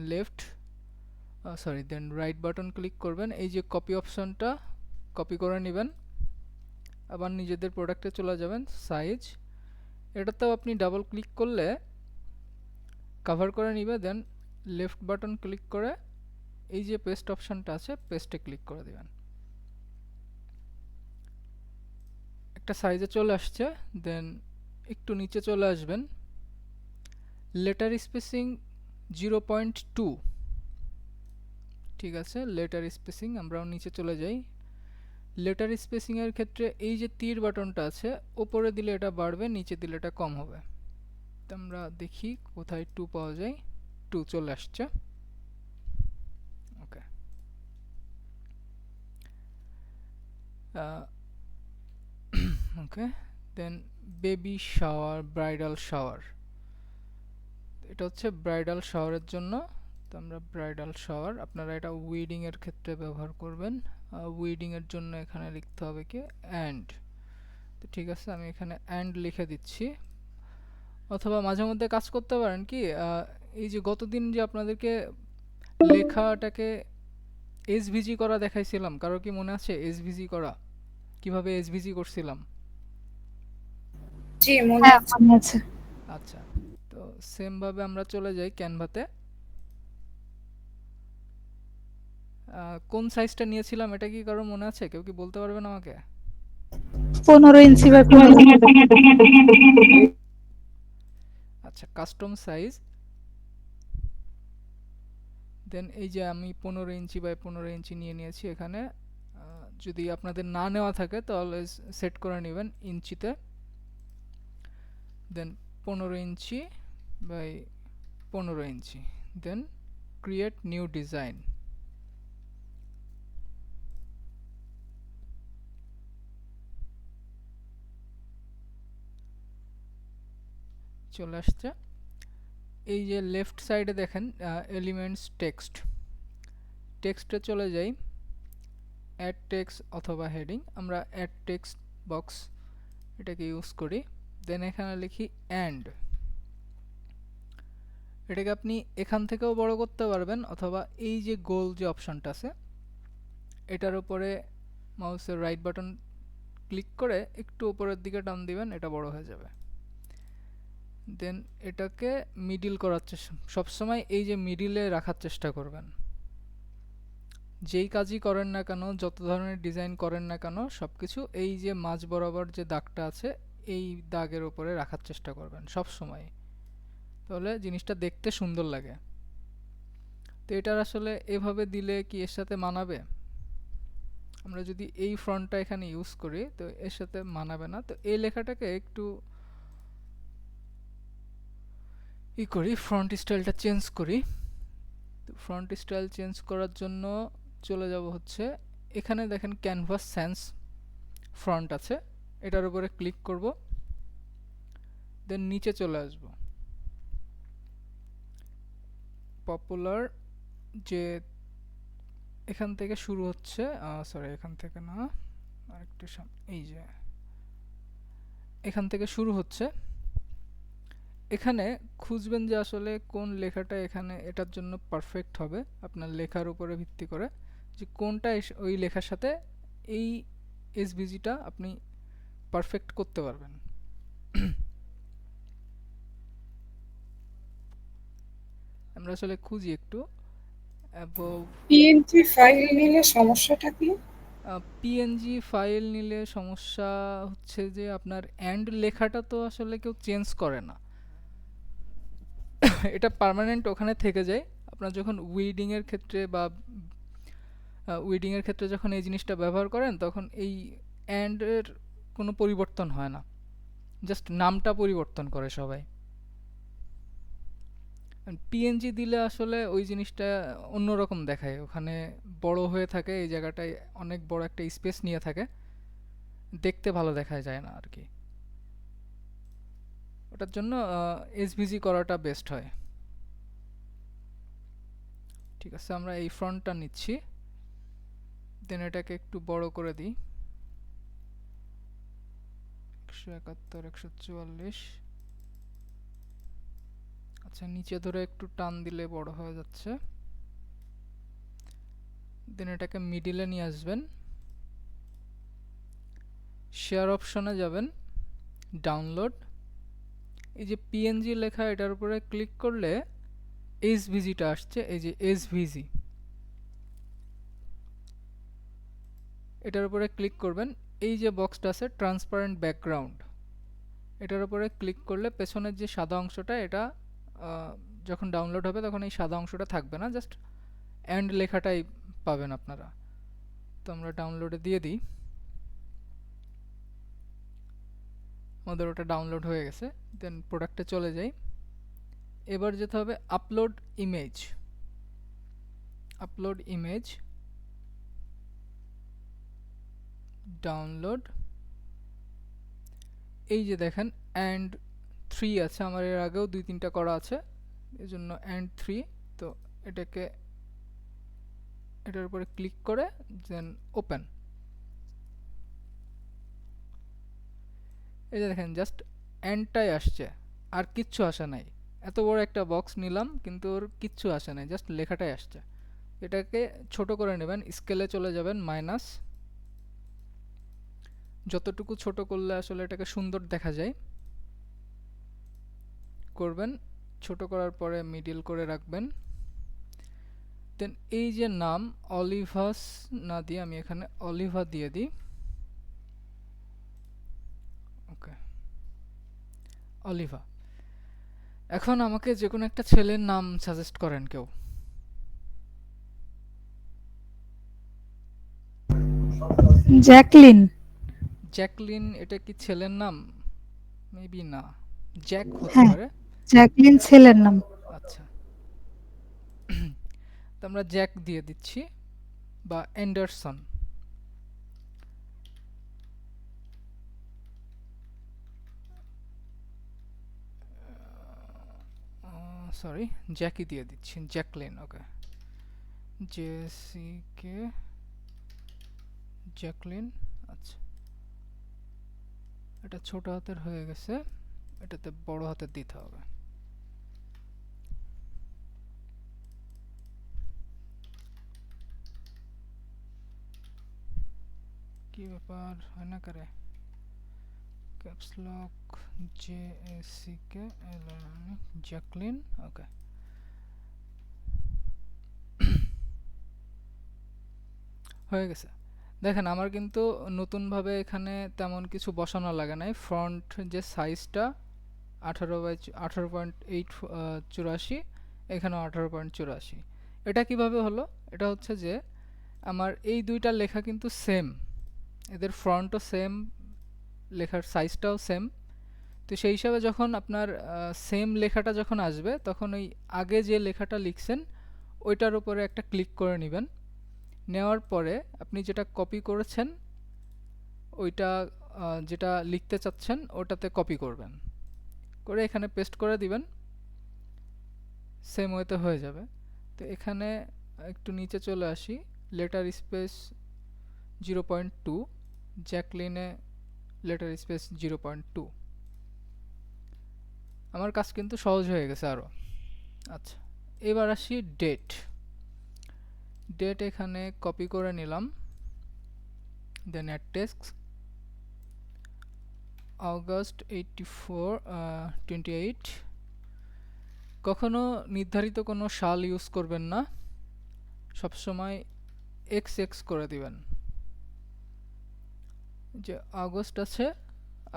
S1: দেন রাইট বাটন ক্লিক করবেন, এই যে কপি অপশনটা কপি করে নেবেন। আবার নিজেদের প্রোডাক্টে চলে যাবেন, সাইজ, এটাতেও আপনি ডাবল ক্লিক করলে কভার করে নিবে। দেন লেফট বাটন ক্লিক করে এই যে পেস্ট অপশনটা আছে, পেস্টে ক্লিক করে দিবেন। একটা সাইজে চলে আসছে। দেন একটু নিচে চলে আসবেন, লেটার স্পেসিং 0.2। ঠিক আছে, লেটার স্পেসিং, আমরাও নিচে চলে যাই। লেটার স্পেসিং এর ক্ষেত্রে এই যে তীর বাটনটা আছে, উপরে দিলে এটা বাড়বে, নিচে দিলে এটা কম হবে। তো আমরা দেখি কোথায় 2 পাওয়া যায়। 2 চলে আসছে। ওকে, ওকে। দেন বেবি শাওয়ার, ব্রাইডাল শাওয়ার, এটা হচ্ছে ব্রাইডাল শাওয়ারের জন্য। তো আমরা ব্রাইডাল শাওয়ার, আপনারা এটা ওয়েডিং এর ক্ষেত্রে ব্যবহার করবেন। ওয়েডিং এর জন্য এখানে লিখতে হবে কি অ্যান্ড। তো ঠিক আছে, আমি এখানে অ্যান্ড লিখে দিচ্ছি। অথবা মাঝে মধ্যে কাজ করতে পারেন কি, এই যে গতদিন যে আপনাদেরকে লেখাটাকে এসভিজি করা দেখাইছিলাম, কারো কি মনে আছে এসভিজি করা, কিভাবে এসভিজি করছিলাম?
S3: জি, মনে
S2: হ্যাঁ
S3: আছে।
S2: মনে আছে।
S1: আচ্ছা, তো সেম ভাবে আমরা চলে যাই ক্যানভাতে। কোন সাইজটা নিয়েছিলাম এটা কি কারো মনে আছে? কেউ কি বলতে পারবেন আমাকে?
S2: 15 ইঞ্চি বাই 15 ইঞ্চি।
S1: আচ্ছা, কাস্টম সাইজ। দেন এই যে আমি 15 ইঞ্চি বাই 15 ইঞ্চি নিয়ে নিয়েছি এখানে। যদি আপনাদের না নেওয়া থাকে তাহলে সেট করে নেবেন ইঞ্চিতে। Then 15 inch by 15 inch. Then create new design. চলে আসছে। এই যে লেফট সাইডে দেখেন এলিমেন্টস টেক্সট, টেক্সটে চলে যাই, অ্যাড টেক্সট অথবা হেডিং। আমরা অ্যাড টেক্সট বক্স এটাকে ইউজ করি। দেন এখানে লিখি অ্যান্ড। এটাকে আপনি এখান থেকেও বড় করতে পারবেন, অথবা এই যে গোল যে অপশনটা আছে এটার উপরে মাউসের রাইট বাটন ক্লিক করে একটু উপরের দিকে টান দিবেন, এটা বড় হয়ে যাবে। দেন এটাকে মিডিল করার চেষ্টা, সবসময় এই যে মিডিলে রাখার চেষ্টা করবেন। যেই কাজই করেন না কেন, যত ধরনের ডিজাইন করেন না কেন, সব কিছু এই যে মাঝ বরাবর যে দাগটা আছে এই দাগের উপরে রাখার চেষ্টা করবেন সব সময়, তাহলে জিনিসটা দেখতে সুন্দর লাগে। তো এটার আসলে এভাবে দিলে কি এর সাথে মানাবে? আমরা যদি এই ফন্টটা এখানে ইউজ করি তো এর সাথে মানাবে না। তো এই লেখাটাকে একটু করি, ফ্রন্ট স্টাইলটা চেঞ্জ করি। তো ফ্রন্ট স্টাইল চেঞ্জ করার জন্য চলে যাব হচ্ছে এখানে দেখেন ক্যানভাস সেন্স ফ্রন্ট আছে, এটার উপরে ক্লিক করব। দেন নিচে চলে আসব, পপুলার যে এখান থেকে শুরু হচ্ছে, সরি এখান থেকে না, আরেকটু এই যে এখান থেকে শুরু হচ্ছে। এখানে খুঁজবেন যে আসলে কোন লেখাটা এখানে এটার জন্য পারফেক্ট হবে, আপনার লেখার উপরে ভিত্তি করে যে কোনটা ওই লেখার সাথে এই এসভিজিটা আপনি পারফেক্ট করতে পারবেন। আমরা আসলে খুঁজি একটু অ্যাবভ।
S3: পিএনজি ফাইল নিলে সমস্যাটা কি?
S1: পিএনজি ফাইল নিলে সমস্যা হচ্ছে যে আপনার অ্যান্ড লেখাটা তো আসলে কেউ চেঞ্জ করে না। এটা পার্মানেন্ট ওখানে থেকে যায়। আপনার যখন উইডিংয়ের ক্ষেত্রে বা উইডিংয়ের ক্ষেত্রে যখন এই জিনিসটা ব্যবহার করেন তখন এই অ্যান্ড এর কোনো পরিবর্তন হয় না, জাস্ট নামটা পরিবর্তন করে সবাই। পিএনজি দিলে আসলে ওই জিনিসটা অন্যরকম দেখায়, ওখানে বড় হয়ে থাকে, এই জায়গাটায় অনেক বড় একটা স্পেস নিয়ে থাকে, দেখতে ভালো দেখা যায় না আর কি। ওটার জন্য এসভিজি করাটা বেস্ট হয়। ঠিক আছে, আমরা এই ফ্রন্টটা নিচ্ছি, দেন এটাকে একটু বড় করে দিই, 171 144। আচ্ছা, নিচে ধরে একটু টান দিলে বড় হয়ে যাচ্ছে। দেন এটাকে মিডিলে নিয়ে আসবেন, শেয়ার অপশনে যাবেন, ডাউনলোড, এই যে পিএনজি লেখা এটার উপরে ক্লিক করলে এসভিজিটা আসছে, এই যে এসভিজি, এটার উপরে ক্লিক করবেন। এই যে বক্সটা আছে ট্রান্সপারেন্ট ব্যাকগ্রাউন্ড, এটার উপরে ক্লিক করলে পেছনের যে সাদা অংশটা, এটা যখন ডাউনলোড হবে তখন এই সাদা অংশটা থাকবে না, জাস্ট অ্যান্ড লেখাটাই পাবেন আপনারা। তো আমরা ডাউনলোডে দিয়ে দিই, আমাদের ওটা ডাউনলোড হয়ে গেছে। দেন প্রোডাক্টে চলে যাই, এবার যেতে হবে upload image, upload image, download. এই যে দেখেন অ্যান্ড 3 আছে, আমার এর আগেও 2-3টা করা আছে, এই জন্য অ্যান্ড 3। তো এটাকে এটার উপরে ক্লিক করে দেন ওপেন। এই যে দেখেন জাস্ট অ্যান্ডটাই আসছে, আর কিচ্ছু আসে নাই। এত বড় একটা বক্স নিলাম কিন্তু ওর কিচ্ছু আসে নাই, জাস্ট লেখাটাই আসছে। এটাকে ছোট করে নেবেন, স্কেলে চলে যাবেন মাইনাস, যতটুকু ছোট করলে আসলে এটাকে সুন্দর দেখা যায় করবেন। ছোট করার পরে মিডিল করে রাখবেন। দেন এই যে নাম অলিভাস না দিয়ে আমি এখানে অলিভা দিয়ে দিই, ওকে, অলিভা। এখন আমাকে যে কোনো একটা ছেলের নাম সাজেস্ট করেন কেউ।
S2: জ্যাকলিন।
S1: জ্যাকলিন, এটা কি ছেলের নাম? মেবি না, জ্যাক হতে
S2: হ্যাঁ,
S1: পারে।
S2: জ্যাকলিন ছেলের নাম।
S1: আচ্ছা, তো আমরা জ্যাক দিয়ে দিচ্ছি, বা অ্যান্ডারসন। সরি, জ্যাকি দিয়ে দিচ্ছি, জ্যাকলিন, ওকে, জেসিকে জ্যাকলিন। আচ্ছা, এটা ছোট হাতের হয়ে গেছে, এটাতে বড় হাতের দিতে হবে। কি ব্যাপার, হয় না করে? ক্যাপস লক জেএসিকে জ্যাকলিন, ওকে। হয়ে গেছে। দেখেন আমার কিন্তু নতুনভাবে এখানে তেমন কিছু বসানো লাগে নাই। ফ্রন্ট যে সাইজটা 18/8 84, এখানেও 18.84। এটা কিভাবে হলো? এটা হচ্ছে যে আমার এই দুইটা লেখা কিন্তু সেম, এদের ফ্রন্টও সেম, লেখার সাইজটাও সেম। তো সেই হিসাবে যখন আপনার সেম লেখাটা যখন আসবে তখন ওই আগে যে লেখাটা লিখছেন ওইটার উপরে একটা ক্লিক করে নেবেন। নেওয়ার পরে আপনি যেটা কপি করেছেন ওইটা যেটা লিখতে চাচ্ছেন ওটাতে কপি করবেন, করে এখানে পেস্ট করে দিবেন, সেম ওয়েতে হয়ে যাবে। তো এখানে একটু নিচে চলে আসি, লেটার স্পেস 0.2, জ্যাকলিনে লেটার স্পেস 0.2। আমার কাজ কিন্তু সহজ হয়ে গেছে আরও। আচ্ছা, এবার আসি ডেট। ডেট এখানে কপি করে নিলাম, দেন অ্যাড টেক্সট, অগাস্ট 28। কখনো নির্ধারিত কোনো সাল ইউজ করবেন না, সবসময় XX করে দিবেন। যে আগস্ট আছে,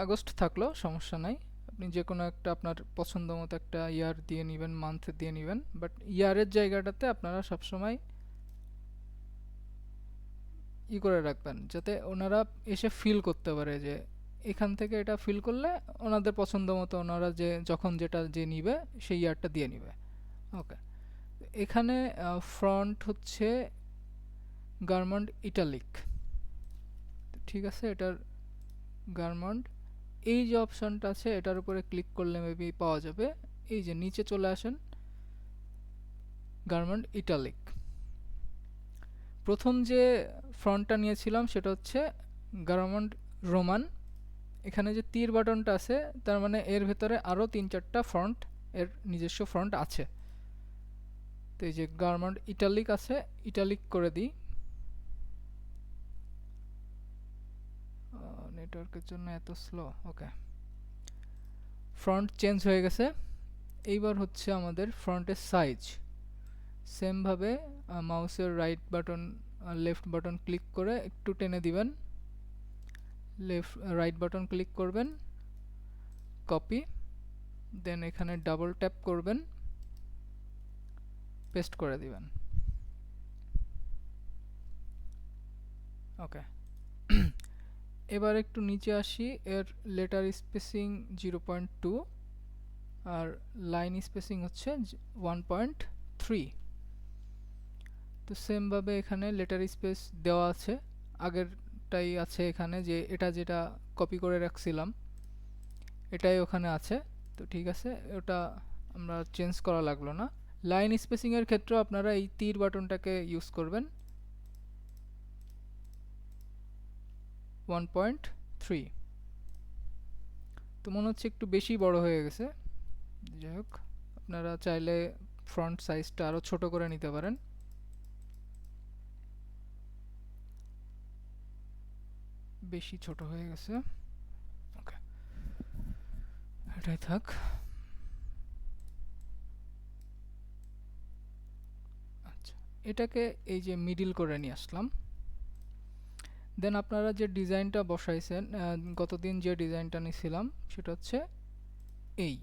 S1: আগস্ট থাকলো সমস্যা নাই, আপনি যে কোনো একটা আপনার পছন্দ মতো একটা ইয়ার দিয়ে নেবেন, মান্থ দিয়ে নেবেন, বাট ইয়ারের জায়গাটাতে আপনারা সবসময় করে রাখবেন যাতে ওনারা এসে ফিল করতে পারে যে এখান থেকে এটা ফিল করলে ওনাদের পছন্দ মতো ওনারা যে যখন যেটা যে নিবে সেই ইয়ারটা দিয়ে নিবে। ওকে, এখানে ফ্রন্ট হচ্ছে গার্মেন্ট ইটালিক, ঠিক আছে। এটার গার্মেন্ট এই যে অপশনটা আছে এটার উপরে ক্লিক করলে মেবি পাওয়া যাবে। এই যে নিচে চলে আসেন, গার্মেন্ট ইটালিক। প্রথম যে ফ্রন্টটা নিয়েছিলাম সেটা হচ্ছে গার্মেন্ট রোমান। এখানে যে তীর বাটনটা আছে তার মানে এর ভেতরে আরও 3-4টা ফ্রন্ট এর নিজস্ব ফ্রন্ট আছে। তো এই যে গার্মেন্ট ইটালিক আছে, ইটালিক করে দিই। নেটওয়ার্কের জন্য এত স্লো। ওকে, ফ্রন্ট চেঞ্জ হয়ে গেছে। এইবার হচ্ছে আমাদের ফ্রন্টের সাইজ। সেমভাবে মাউসের right button left button click করে একটু টেনে দিবেন, রাইট বাটন ক্লিক করবেন, কপি, দেন এখানে ডাবল ট্যাপ করবেন, পেস্ট করে দিবেন। ওকে, এবার একটু নিচে আসি, এর লেটার স্পেসিং 0.2 আর লাইন স্পেসিং হচ্ছে 1.3। তো সেমভাবে এখানে লেটার স্পেস দেওয়া আছে, আগেরটাই আছে এখানে, যে এটা যেটা কপি করে রাখছিলাম এটাই ওখানে আছে। তো ঠিক আছে, ওটা আমরা চেঞ্জ করা লাগলো না। লাইন স্পেসিংয়ের ক্ষেত্রেও আপনারা এই তীর বাটনটাকে ইউজ করবেন, 1.3। তো মনে হচ্ছে একটু বেশি বড় হয়ে গেছে, যাই হোক আপনারা চাইলে ফ্রন্ট সাইজটা আরও ছোট করে নিতে পারেন। বেশি ছোট হয়ে গেছে, ওকে এটাই থাক। আচ্ছা, এটাকে এই যে মিডিল করে নিয়ে আসলাম। দেন আপনারা যে ডিজাইনটা বসাইছেন, গতদিন যে ডিজাইনটা নিয়েছিলাম সেটা হচ্ছে এই।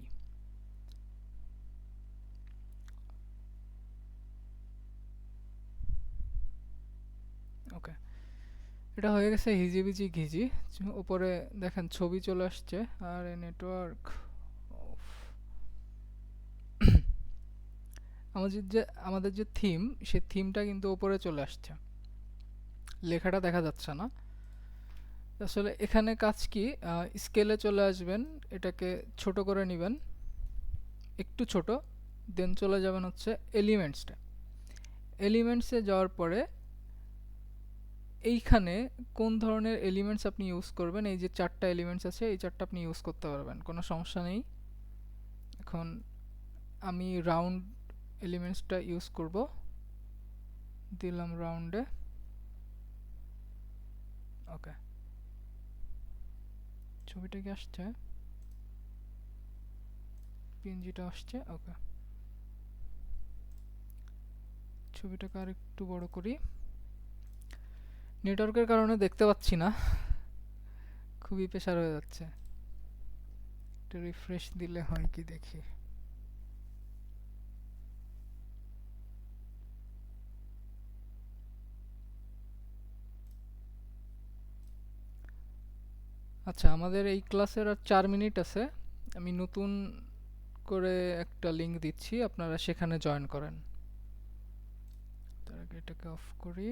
S1: ওকে, এটা হয়ে গেছে হিজিবিজি ঘিজি। উপরে দেখেন ছবি চলে আসছে। আর নেটওয়ার্ক আমাদের যে থিম, সে থিমটা কিন্তু উপরে চলে আসছে, লেখাটা দেখা যাচ্ছে না। আসলে এখানে কাজ কি, স্কেলে চলে আসবেন, এটাকে ছোট করে নেবেন, একটু ছোট, দেন চলে যাবেন হচ্ছে এলিমেন্টসটা। এলিমেন্টসে যাওয়ার পরে এইখানে কোন ধরনের এলিমেন্টস আপনি ইউজ করবেন, এই যে 4টা এলিমেন্টস আছে এই 4টা আপনি ইউজ করতে পারবেন, কোনো সমস্যা নেই। এখন আমি রাউন্ড এলিমেন্টসটা ইউজ করব, দিলাম রাউন্ডে। ওকে, ছবিটা কি আসছে, পিএনজিটা আসছে। ওকে, ছবিটাকে আর একটু বড় করি, নেটওয়ার্কের কারণে দেখতে পাচ্ছি না, খুবই প্রেসার হয়ে যাচ্ছে। একটু রিফ্রেশ দিলে হয় কি দেখি। আচ্ছা, আমাদের এই ক্লাসের আর 4 মিনিট আছে। আমি নতুন করে একটা লিংক দিচ্ছি, আপনারা সেখানে জয়েন করেন। তার আগে এটাকে অফ করি।